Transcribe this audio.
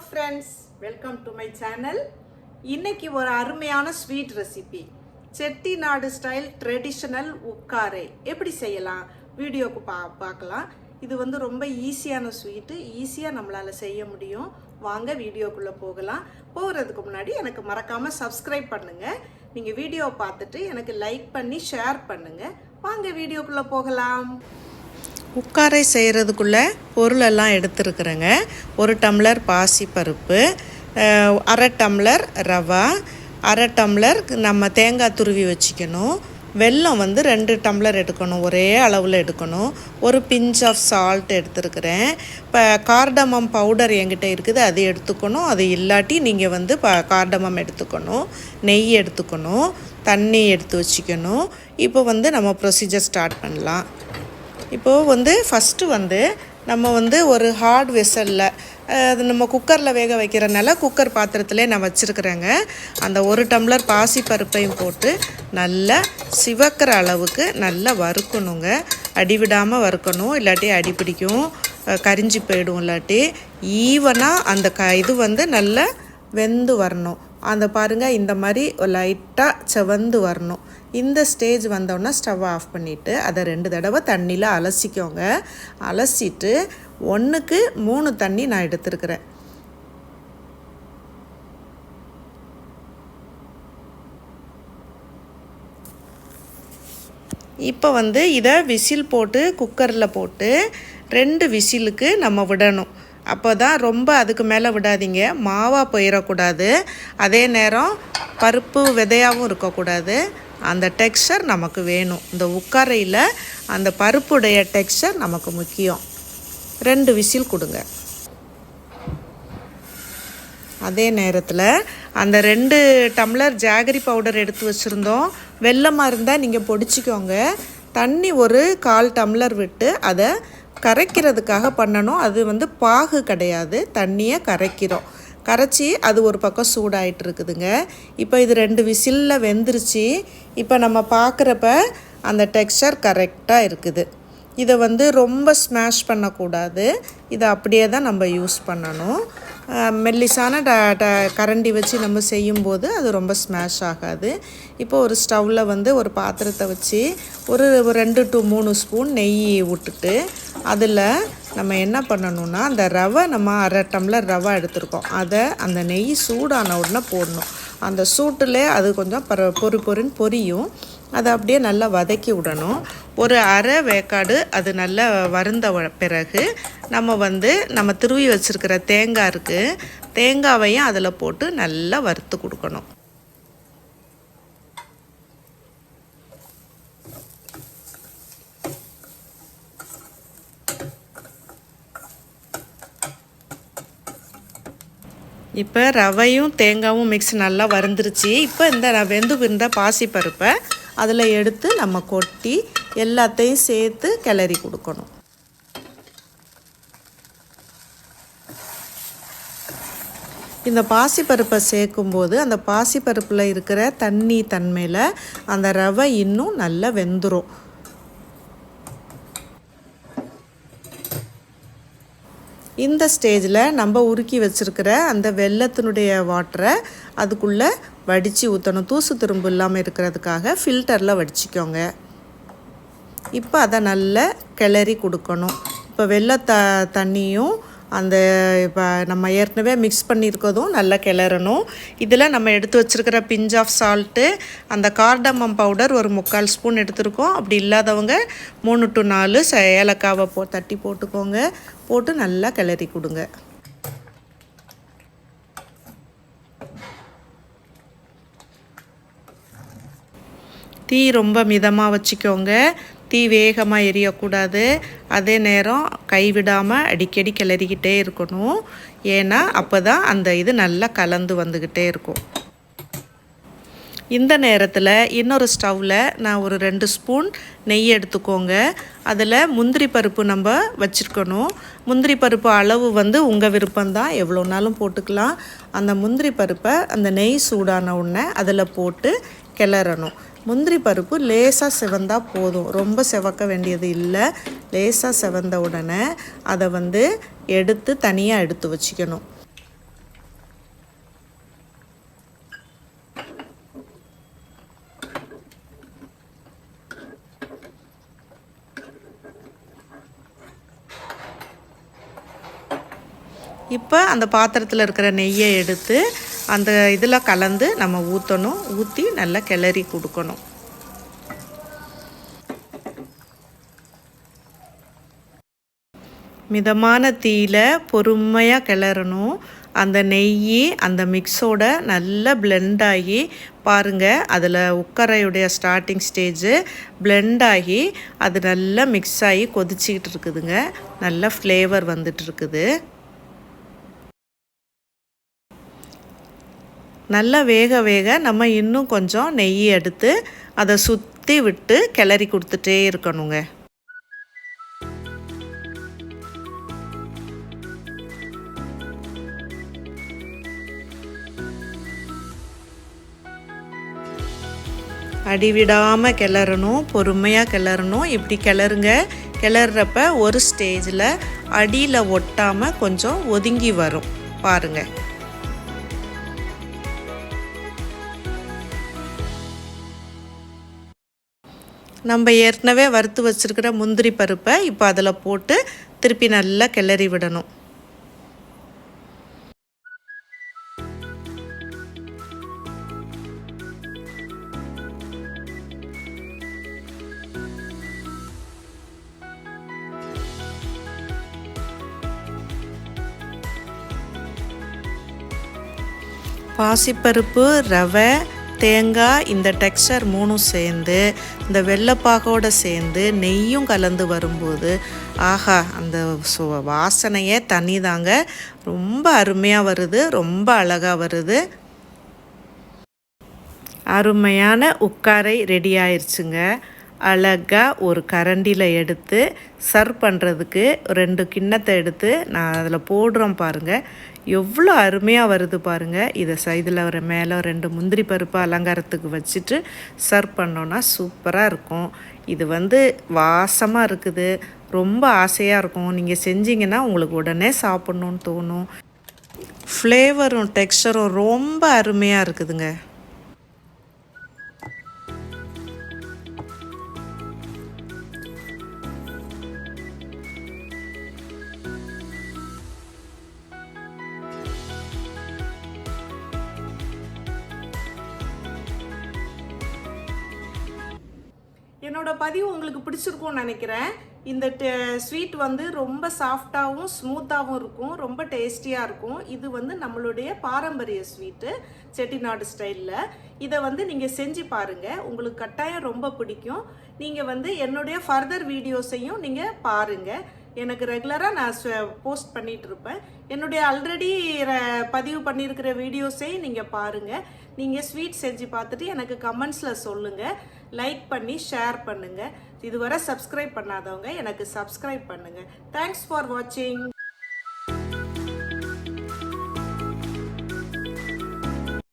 friends, welcome to my channel. இன்னைக்கு ஒரு அருமையான sweet recipe, Chettinad style traditional உக்காரை எப்படி செய்யலாம் வீடியோக்கு பார்க்கலாம். இது வந்து ரொம்ப ஈஸியான ஸ்வீட்டு, ஈஸியாக நம்மளால செய்ய முடியும். வாங்க வீடியோக்குள்ளே போகலாம். போகிறதுக்கு முன்னாடி எனக்கு மறக்காமல் சப்ஸ்கிரைப் பண்ணுங்கள். நீங்கள் வீடியோ பார்த்துட்டு எனக்கு லைக் பண்ணி ஷேர் பண்ணுங்கள். வாங்க வீடியோக்குள்ளே போகலாம். உக்காரை செய்கிறதுக்குள்ளே பொருளெல்லாம் எடுத்துருக்குறேங்க. 1 டம்ளர் பாசிப்பருப்பு, 1/2 டம்ளர் ரவா, 1/2 டம்ளர் நம்ம தேங்காய் துருவி வச்சுக்கணும். வெல்லம் வந்து 2 டம்ளர் எடுக்கணும், ஒரே அளவில் எடுக்கணும். ஒரு பிஞ்ச் ஆஃப் சால்ட் எடுத்துருக்குறேன். இப்போ கார்டமம் பவுடர் என்கிட்ட இருக்குது, அது எடுத்துக்கணும். அது இல்லாட்டி நீங்கள் வந்து கார்டமம் எடுத்துக்கணும். நெய் எடுத்துக்கணும், தண்ணி எடுத்து வச்சுக்கணும். இப்போ வந்து நம்ம ப்ரொசீஜர் ஸ்டார்ட் பண்ணலாம். இப்போது வந்து ஃபஸ்ட்டு வந்து நம்ம வந்து ஒரு ஹார்ட் வெசலில், அது நம்ம குக்கரில் வேக வைக்கிறனால குக்கர் பாத்திரத்திலே நான் வச்சுருக்குறேங்க. அந்த 1 டம்ளர் பாசிப்பருப்பையும் போட்டு நல்லா சிவக்கிற அளவுக்கு நல்லா வறுக்கணுங்க. அடிவிடாமல் வறுக்கணும், இல்லாட்டி அடி பிடிக்கும், கரிஞ்சி போயிடும். இல்லாட்டி ஈவனாக அந்த இது வந்து நல்லா வெந்து வரணும். அந்த பாருங்கள், இந்த மாதிரி லைட்டாக செவந்து வரணும். இந்த ஸ்டேஜ் வந்தோன்னா ஸ்டவ் ஆஃப் பண்ணிவிட்டு அதை 2 தடவை தண்ணியில் அலசிக்கோங்க. அலசிட்டு 1க்கு 3 தண்ணி நான் எடுத்துருக்கிறேன். இப்போ வந்து இதை விசில் போட்டு குக்கரில் போட்டு 2 விசிலுக்கு நம்ம விடணும். அப்போ தான் ரொம்ப அதுக்கு மேலே விடாதீங்க, மாவாக போயிடக்கூடாது. அதே நேரம் பருப்பு விதையாகவும் இருக்கக்கூடாது. அந்த டெக்ஸ்சர் நமக்கு வேணும். இந்த உக்காரையில் அந்த பருப்புடைய டெக்ஸ்சர் நமக்கு முக்கியம். 2 விசில் கொடுங்க. அதே நேரத்தில் அந்த 2 டம்ளர் ஜாகரி பவுடர் எடுத்து வச்சுருந்தோம். வெல்லமாக இருந்தால் நீங்கள் பொடிச்சிக்கோங்க. தண்ணி ஒரு 1/4 டம்ளர் விட்டு அதை கரைக்கிறதுக்காக பண்ணணும். அது வந்து பாகு கிடையாது, தண்ணியை கரைக்கிறோம். கரைச்சி அது ஒரு பக்கம் சூடாயிட்டு இருக்குதுங்க. இப்போ இது 2 விசிலில் வெந்துருச்சு. இப்போ நம்ம பார்க்குறப்ப அந்த டெக்ஸ்சர் கரெக்டாக இருக்குது. இதை வந்து ரொம்ப ஸ்மாஷ் பண்ணக்கூடாது. இதை அப்படியே தான் நம்ம யூஸ் பண்ணணும். மெல்லிசான கரண்டி வச்சு நம்ம செய்யும்போது அது ரொம்ப ஸ்மாஷ் ஆகாது. இப்போ ஒரு ஸ்டவ்வில் வந்து ஒரு பாத்திரத்தை வச்சு ஒரு 2 to 3 ஸ்பூன் நெய் விட்டுட்டு அதில் நம்ம என்ன பண்ணணும்னா, அந்த ரவை நம்ம 1/2 டம்ளர் ரவை எடுத்துருக்கோம், அதை அந்த நெய் சூடான உடனே போடணும். அந்த சூட்டில் அது கொஞ்சம் பொறின்னு பொரியும். அதை அப்படியே நல்லா வதக்கி விடணும். ஒரு 1/2 வேக்காடு அது நல்லா வருந்த பிறகு நம்ம துருவி வச்சுருக்கிற தேங்காய் இருக்குது, தேங்காவையும் அதில் போட்டு நல்லா வறுத்து கொடுக்கணும். இப்போ ரவையும் தேங்காயும் மிக்ஸ் நல்லா வறுந்துருச்சு. இப்போ இந்த வெந்து இருந்த பாசிப்பருப்பை அதில் எடுத்து நம்ம கொட்டி எல்லாத்தையும் சேர்த்து கிளறி கொடுக்கணும். இந்த பாசிப்பருப்பை சேர்க்கும்போது அந்த பாசிப்பருப்பில் இருக்கிற தண்ணி தன்மையில் அந்த ரவை இன்னும் நல்லா வெந்துடும். இந்த ஸ்டேஜில் நம்ம உருக்கி வச்சுருக்கிற அந்த வெல்லத்தினுடைய வாட்டரை அதுக்குள்ளே வடித்து ஊற்றணும். தூசு திரும்பு இல்லாமல் இருக்கிறதுக்காக ஃபில்டரில் வடிச்சிக்கோங்க. இப்போ அதை நல்லா கிளறி கொடுக்கணும். இப்போ தண்ணியும் அந்த இப்போ நம்ம ஏற்கனவே மிக்ஸ் பண்ணியிருக்கிறதும் நல்லா கிளறணும். இதில் நம்ம எடுத்து வச்சுருக்கிற பிஞ்ச் ஆஃப் சால்ட்டு, அந்த கார்டமம் பவுடர் ஒரு 3/4 ஸ்பூன் எடுத்துருக்கோம். அப்படி இல்லாதவங்க 3 to 4 ஏலக்காவை தட்டி போட்டுக்கோங்க. போட்டு நல்லா கிளறி கொடுங்க. தீ ரொம்ப மிதமாக வச்சுக்கோங்க. தீ வேகமாக எரியக்கூடாது. அதே நேரம் கைவிடாமல் அடிக்கடி கிளறிக்கிட்டே இருக்கணும். ஏன்னா அப்போ தான் அந்த இது நல்லா கலந்து வந்துக்கிட்டே இருக்கும். இந்த நேரத்தில் இன்னொரு ஸ்டவ்வில் நான் ஒரு 2 ஸ்பூன் நெய் எடுத்துக்கோங்க. அதில் முந்திரி பருப்பு நம்ம வச்சுருக்கணும். முந்திரி பருப்பு அளவு வந்து உங்கள் விருப்பம்தான், எவ்வளோனாலும் போட்டுக்கலாம். அந்த முந்திரி பருப்பை அந்த நெய் சூடான உடனே அதில் போட்டு கிளறணும். முந்திரி பருப்பு லேசாக செவந்தால் போதும், ரொம்ப செவக்க வேண்டியது இல்லை. லேசாக செவந்த உடனே அதை வந்து எடுத்து தனியாக எடுத்து வச்சுக்கணும். இப்போ அந்த பாத்திரத்தில் இருக்கிற நெய்யை எடுத்து அந்த இதில் கலந்து நம்ம ஊற்றணும். ஊற்றி நல்லா கிளறி கொடுக்கணும். மிதமான தீயில பொறுமையாக கிளறணும். அந்த நெய் அந்த மிக்ஸோட நல்லா பிளெண்ட் ஆகி பாருங்கள், அதில் உக்கரையுடைய ஸ்டார்டிங் ஸ்டேஜு பிளெண்ட் ஆகி அது நல்லா மிக்ஸ் ஆகி கொதிச்சிக்கிட்டு இருக்குதுங்க. நல்ல ஃப்ளேவர் வந்துட்டு இருக்குது. நல்லா வேக வேக நம்ம இன்னும் கொஞ்சம் நெய் எடுத்து அதை சுற்றி விட்டு கிளறி கொடுத்துட்டே இருக்கணுங்க. அடிவிடாமல் கிளறணும், பொறுமையாக கிளறணும். இப்படி கிளறுங்க. கிளறப்ப ஒரு ஸ்டேஜில் அடியில் ஒட்டாமல் கொஞ்சம் ஒதுங்கி வரும் பாருங்கள். நம்ம ஏற்கனவே வறுத்து வச்சுருக்கிற முந்திரி பருப்பை இப்போ அதில் போட்டு திருப்பி நல்லா கிளறி விடணும். பாசிப்பருப்பு, ரவை, தேங்காய் இந்த டெக்ஸ்சர் மூணும் சேர்ந்து இந்த வெள்ளைப்பாகோடு சேர்ந்து நெய்யும் கலந்து வரும்போது ஆஹா, அந்த வாசனையே தனி தாங்க. ரொம்ப அருமையாக வருது, ரொம்ப அழகாக வருது. அருமையான உக்காரை ரெடி ஆயிடுச்சுங்க. அழகாக ஒரு கரண்டியில் எடுத்து சர்வ் பண்ணுறதுக்கு 2 கிண்ணத்தை எடுத்து நான் அதில் போடுறோம் பாருங்கள். எவ்வளோ அருமையாக வருது பாருங்கள். இதை இதில் ஒரு மேலே 2 முந்திரி பருப்பு அலங்காரத்துக்கு வச்சுட்டு சர்வ் பண்ணோன்னா சூப்பராக இருக்கும். இது வாசமாக இருக்குது, ரொம்ப ஆசையாக இருக்கும். நீங்கள் செஞ்சிங்கன்னா உங்களுக்கு உடனே சாப்பிட்ணுன்னு தோணும். ஃப்ளேவரும் டெக்ஸ்சரும் ரொம்ப அருமையாக இருக்குதுங்க. என்னோட பதிவு உங்களுக்கு பிடிச்சிருக்கும்னு நினைக்கிறேன். இந்த ஸ்வீட் ரொம்ப சாஃப்டாகவும் ஸ்மூத்தாகவும் இருக்கும், ரொம்ப டேஸ்டியாக இருக்கும். இது நம்மளுடைய பாரம்பரிய ஸ்வீட்டு, செட்டிநாடு ஸ்டைலில். இதை நீங்கள் செஞ்சு பாருங்கள், உங்களுக்கு கட்டாயம் ரொம்ப பிடிக்கும். நீங்கள் என்னுடைய ஃபர்தர் வீடியோஸையும் நீங்கள் பாருங்கள். எனக்கு ரெகுலராக நான் போஸ்ட் பண்ணிகிட்டு இருப்பேன். என்னுடைய ஆல்ரெடி பதிவு பண்ணியிருக்கிற வீடியோஸையும் நீங்கள் பாருங்கள். நீங்கள் ஸ்வீட் செஞ்சு பார்த்துட்டு எனக்கு கமெண்ட்ஸில் சொல்லுங்கள். லைக் பண்ணி ஷேர் பண்ணுங்கள். இதுவரை சப்ஸ்கிரைப் பண்ணாதவங்க எனக்கு சப்ஸ்கிரைப் பண்ணுங்கள். தேங்க்ஸ் ஃபார் வாட்சிங்.